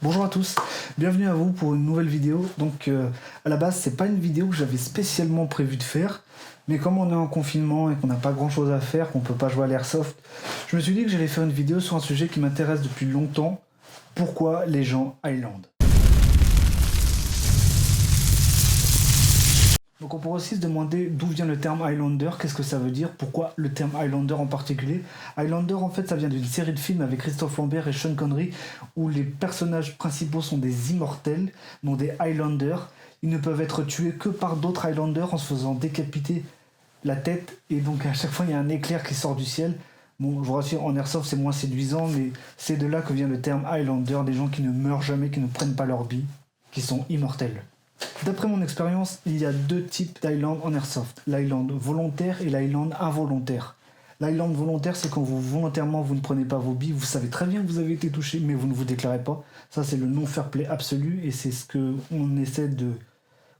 Bonjour à tous, bienvenue à vous pour une nouvelle vidéo. Donc à la base c'est pas une vidéo que j'avais spécialement prévu de faire, mais comme on est en confinement et qu'on n'a pas grand chose à faire, qu'on peut pas jouer à l'airsoft, je me suis dit que j'allais faire une vidéo sur un sujet qui m'intéresse depuis longtemps. Pourquoi les gens Highland? Donc on pourrait aussi se demander d'où vient le terme Highlander, qu'est-ce que ça veut dire, pourquoi le terme Highlander en particulier. Highlander en fait ça vient d'une série de films avec Christophe Lambert et Sean Connery où les personnages principaux sont des immortels, non des Highlanders. Ils ne peuvent être tués que par d'autres Highlanders en se faisant décapiter la tête et donc à chaque fois il y a un éclair qui sort du ciel. Bon, je vous rassure, en airsoft c'est moins séduisant, mais c'est de là que vient le terme Highlander, des gens qui ne meurent jamais, qui ne prennent pas leur bille, qui sont immortels. D'après mon expérience, il y a deux types d'Highland en airsoft, l'Highland volontaire et l'Highland involontaire. L'Highland volontaire, c'est quand volontairement vous ne prenez pas vos billes, vous savez très bien que vous avez été touché, mais vous ne vous déclarez pas. Ça, c'est le non-fair play absolu et c'est ce qu'on essaie de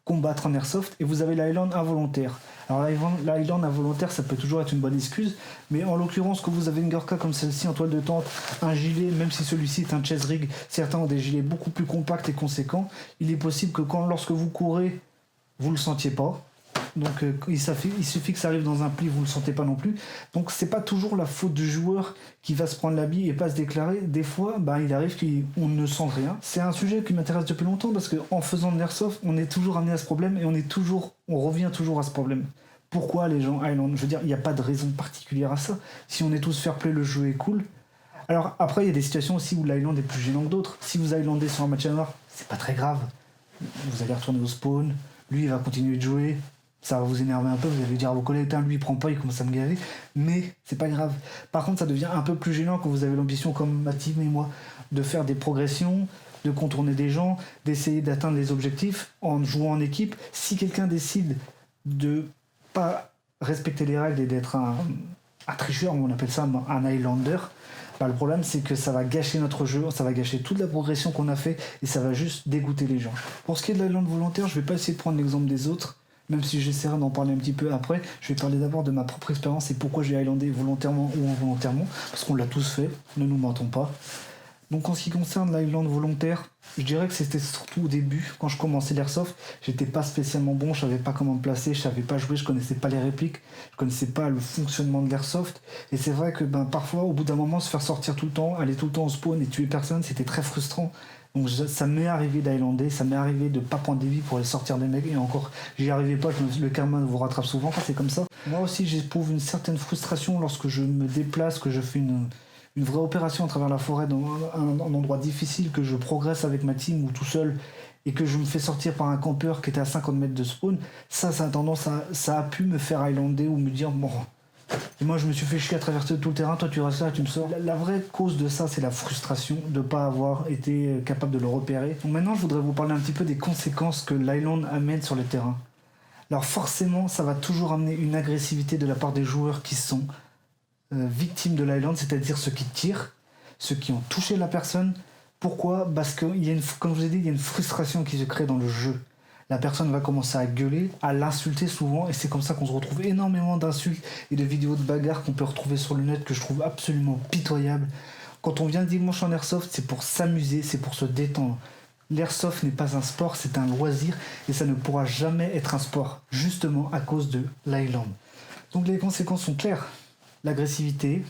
combattre en airsoft. Et vous avez l'Highland involontaire. Alors l'Highland involontaire, ça peut toujours être une bonne excuse, mais en l'occurrence, quand vous avez une Gurkha comme celle-ci en toile de tente, un gilet, même si celui-ci est un chest rig, certains ont des gilets beaucoup plus compacts et conséquents, il est possible que lorsque vous courez, vous ne le sentiez pas. Donc il suffit que ça arrive dans un pli, vous ne le sentez pas non plus. Donc c'est pas toujours la faute du joueur qui va se prendre la bille et pas se déclarer. Des fois, il arrive qu'on ne sent rien. C'est un sujet qui m'intéresse depuis longtemps parce qu'en faisant de l'airsoft, on est toujours amené à ce problème et on revient toujours à ce problème. Pourquoi les gens Highland? Je veux dire, il n'y a pas de raison particulière à ça. Si on est tous fair play, le jeu est cool. Alors après, il y a des situations aussi où l'Highland est plus gênant que d'autres. Si vous Highlandez sur un match à noir, c'est pas très grave. Vous allez retourner au spawn, lui il va continuer de jouer. Ça va vous énerver un peu, vous allez dire à vos collègues, lui il prend pas, il commence à me gaver, mais c'est pas grave. Par contre, ça devient un peu plus gênant quand vous avez l'ambition, comme ma team et moi, de faire des progressions, de contourner des gens, d'essayer d'atteindre les objectifs en jouant en équipe. Si quelqu'un décide de pas respecter les règles et d'être un tricheur, on appelle ça un Highlander, le problème c'est que ça va gâcher notre jeu, ça va gâcher toute la progression qu'on a fait et ça va juste dégoûter les gens. Pour ce qui est de l'Highland volontaire, je vais pas essayer de prendre l'exemple des autres, même si j'essaierai d'en parler un petit peu après. Je vais parler d'abord de ma propre expérience et pourquoi j'ai Highlandé volontairement ou involontairement, parce qu'on l'a tous fait, ne nous mentons pas. Donc en ce qui concerne l'Highland volontaire, je dirais que c'était surtout au début, quand je commençais l'airsoft, j'étais pas spécialement bon, je savais pas comment me placer, je savais pas jouer, je connaissais pas les répliques, je connaissais pas le fonctionnement de l'airsoft, et c'est vrai que parfois, au bout d'un moment, se faire sortir tout le temps, aller tout le temps au spawn et tuer personne, c'était très frustrant. Donc ça m'est arrivé d'Highlander, ça m'est arrivé de pas prendre des vies pour aller sortir des mecs, et encore, j'y arrivais pas, le karma vous rattrape souvent quand c'est comme ça. Moi aussi, j'éprouve une certaine frustration lorsque je me déplace, que je fais une vraie opération à travers la forêt dans un endroit difficile, que je progresse avec ma team ou tout seul et que je me fais sortir par un campeur qui était à 50 mètres de spawn, ça a tendance ça a pu me faire Highlander ou me dire bon, et moi je me suis fait chier à traverser tout le terrain, toi tu restes là, tu me sors. La vraie cause de ça, c'est la frustration de ne pas avoir été capable de le repérer. Donc maintenant je voudrais vous parler un petit peu des conséquences que l'Highland amène sur le terrain. Alors forcément ça va toujours amener une agressivité de la part des joueurs qui sont victimes de l'Highland, c'est-à-dire ceux qui tirent, ceux qui ont touché la personne. Pourquoi? Parce que, comme je vous ai dit, il y a une frustration qui se crée dans le jeu. La personne va commencer à gueuler, à l'insulter souvent, et c'est comme ça qu'on se retrouve énormément d'insultes et de vidéos de bagarres qu'on peut retrouver sur le net que je trouve absolument pitoyables. Quand on vient dimanche en airsoft, c'est pour s'amuser, c'est pour se détendre. L'airsoft n'est pas un sport, c'est un loisir, et ça ne pourra jamais être un sport, justement à cause de l'Highland. Donc les conséquences sont claires. L'agressivité,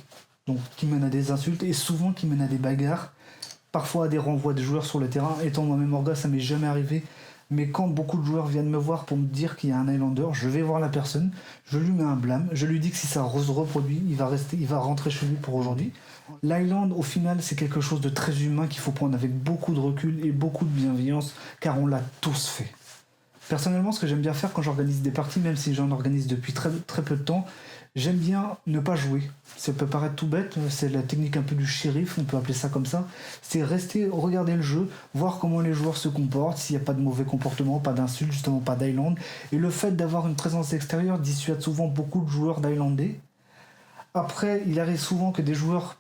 donc qui mène à des insultes et souvent qui mène à des bagarres, parfois à des renvois de joueurs sur le terrain. Étant moi-même orga, ça m'est jamais arrivé, mais quand beaucoup de joueurs viennent me voir pour me dire qu'il y a un Highlander, je vais voir la personne, je lui mets un blâme, je lui dis que si ça se reproduit, il va rentrer chez lui pour aujourd'hui. L'Highland, au final, c'est quelque chose de très humain qu'il faut prendre avec beaucoup de recul et beaucoup de bienveillance, car on l'a tous fait. Personnellement, ce que j'aime bien faire quand j'organise des parties, même si j'en organise depuis très, très peu de temps, j'aime bien ne pas jouer. Ça peut paraître tout bête, c'est la technique un peu du shérif, on peut appeler ça comme ça. C'est rester, regarder le jeu, voir comment les joueurs se comportent, s'il n'y a pas de mauvais comportement, pas d'insultes, justement pas d'Highland. Et le fait d'avoir une présence extérieure dissuade souvent beaucoup de joueurs d'Highlander. Après, il arrive souvent que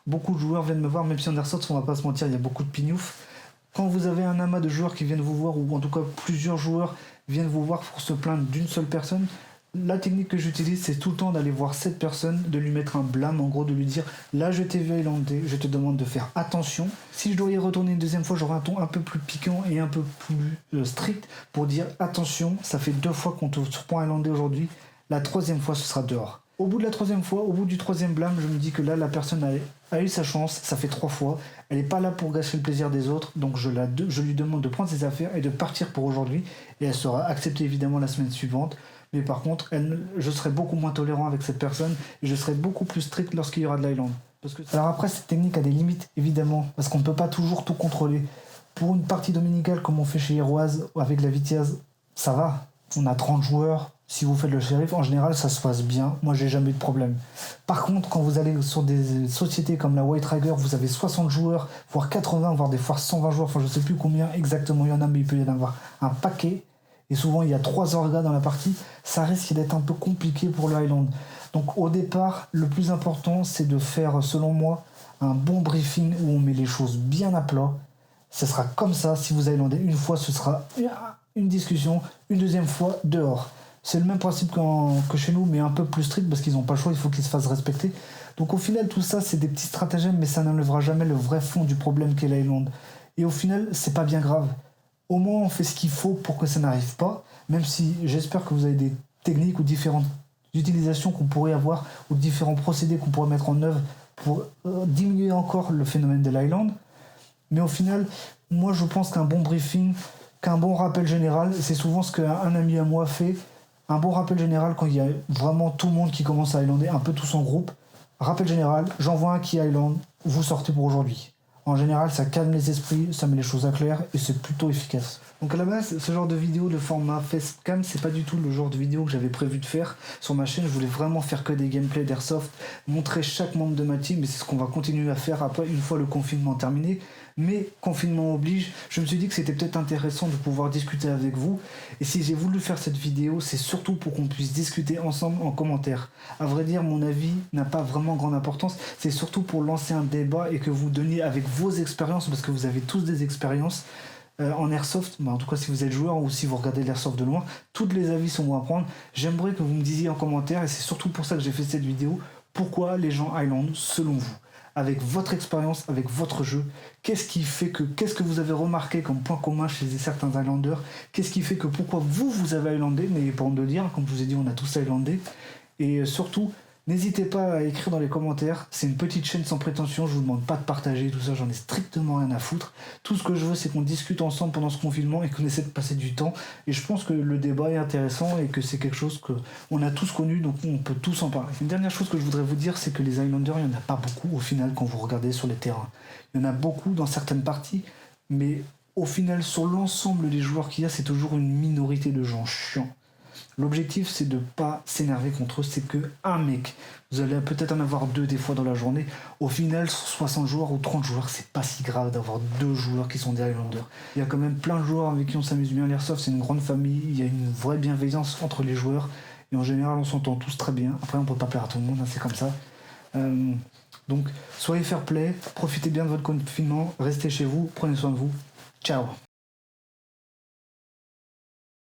beaucoup de joueurs viennent me voir, même si en airsoft, on va pas se mentir, il y a beaucoup de pignouf. Quand vous avez un amas de joueurs qui viennent vous voir, ou en tout cas plusieurs joueurs viennent vous voir pour se plaindre d'une seule personne, La technique que j'utilise, c'est tout le temps d'aller voir cette personne, de lui mettre un blâme, en gros, de lui dire là je t'ai vu Highlander, je te demande de faire attention. Si je dois y retourner une deuxième fois, j'aurai un ton un peu plus piquant et un peu plus strict pour dire attention, ça fait 2 fois qu'on te surprend Highlander aujourd'hui, la 3e fois ce sera dehors. Au bout de la 3e fois, au bout du 3e blâme, je me dis que là la personne a eu sa chance, ça fait 3 fois, elle n'est pas là pour gâcher le plaisir des autres, donc je lui demande de prendre ses affaires et de partir pour aujourd'hui, et elle sera acceptée évidemment la semaine suivante. Mais par contre, je serai beaucoup moins tolérant avec cette personne et je serai beaucoup plus strict lorsqu'il y aura de l'Highland. Alors après, cette technique a des limites, évidemment, parce qu'on ne peut pas toujours tout contrôler. Pour une partie dominicale, comme on fait chez Héroise avec la Vitiaz, ça va. On a 30 joueurs. Si vous faites le shérif, en général, ça se passe bien. Moi, j'ai jamais eu de problème. Par contre, quand vous allez sur des sociétés comme la White Tiger, vous avez 60 joueurs, voire 80, voire des fois 120 joueurs. Enfin, je ne sais plus combien exactement il y en a, mais il peut y en avoir un paquet. Et souvent, il y a 3 orgas dans la partie. Ça risque d'être un peu compliqué pour le Highland. Donc, au départ, le plus important, c'est de faire, selon moi, un bon briefing où on met les choses bien à plat. Ce sera comme ça. Si vous Highlandez une fois, ce sera une discussion. Une deuxième fois, dehors. C'est le même principe que chez nous, mais un peu plus strict parce qu'ils n'ont pas le choix. Il faut qu'ils se fassent respecter. Donc, au final, tout ça, c'est des petits stratagèmes, mais ça n'enlèvera jamais le vrai fond du problème qu'est l'Highland. Et au final, c'est pas bien grave. Au moins, on fait ce qu'il faut pour que ça n'arrive pas, même si j'espère que vous avez des techniques ou différentes utilisations qu'on pourrait avoir, ou différents procédés qu'on pourrait mettre en œuvre pour diminuer encore le phénomène de l'Highland. Mais au final, moi je pense qu'un bon briefing, qu'un bon rappel général, c'est souvent ce qu'un ami à moi fait. Un bon rappel général quand il y a vraiment tout le monde qui commence à Highlander, un peu tous en groupe. Rappel général, j'envoie un qui Highland, vous sortez pour aujourd'hui. En général, ça calme les esprits, ça met les choses à clair et c'est plutôt efficace. Donc à la base, ce genre de vidéo de format facecam, c'est pas du tout le genre de vidéo que j'avais prévu de faire sur ma chaîne. Je voulais vraiment faire que des gameplays d'Airsoft, montrer chaque membre de ma team, et c'est ce qu'on va continuer à faire après, une fois le confinement terminé. Mais confinement oblige, je me suis dit que c'était peut-être intéressant de pouvoir discuter avec vous. Et si j'ai voulu faire cette vidéo, c'est surtout pour qu'on puisse discuter ensemble en commentaire. À vrai dire, mon avis n'a pas vraiment grande importance. C'est surtout pour lancer un débat et que vous donniez avec vos expériences, parce que vous avez tous des expériences en Airsoft. En tout cas, si vous êtes joueur ou si vous regardez l'Airsoft de loin, toutes les avis sont bons à prendre. J'aimerais que vous me disiez en commentaire, et c'est surtout pour ça que j'ai fait cette vidéo, pourquoi les gens Highland, selon vous, avec votre expérience, avec votre jeu, qu'est-ce que vous avez remarqué comme point commun chez certains Highlanders, qu'est-ce qui fait que pourquoi vous avez Highlandé, n'ayez pas honte de le dire, comme je vous ai dit, on a tous Highlandé, et surtout, n'hésitez pas à écrire dans les commentaires, c'est une petite chaîne sans prétention, je vous demande pas de partager tout ça, j'en ai strictement rien à foutre. Tout ce que je veux, c'est qu'on discute ensemble pendant ce confinement et qu'on essaie de passer du temps. Et je pense que le débat est intéressant et que c'est quelque chose qu'on a tous connu, donc on peut tous en parler. Une dernière chose que je voudrais vous dire, c'est que les Highlanders, il n'y en a pas beaucoup au final quand vous regardez sur les terrains. Il y en a beaucoup dans certaines parties, mais au final, sur l'ensemble des joueurs qu'il y a, c'est toujours une minorité de gens chiants. L'objectif, c'est de ne pas s'énerver contre eux, c'est que un mec, vous allez peut-être en avoir 2 des fois dans la journée. Au final, sur 60 joueurs ou 30 joueurs, c'est pas si grave d'avoir 2 joueurs qui sont des Highlanders. Il y a quand même plein de joueurs avec qui on s'amuse bien. L'Airsoft, c'est une grande famille, il y a une vraie bienveillance entre les joueurs. Et en général, on s'entend tous très bien. Après, on peut pas plaire à tout le monde, hein, c'est comme ça. Donc, soyez fair play, profitez bien de votre confinement, restez chez vous, prenez soin de vous. Ciao.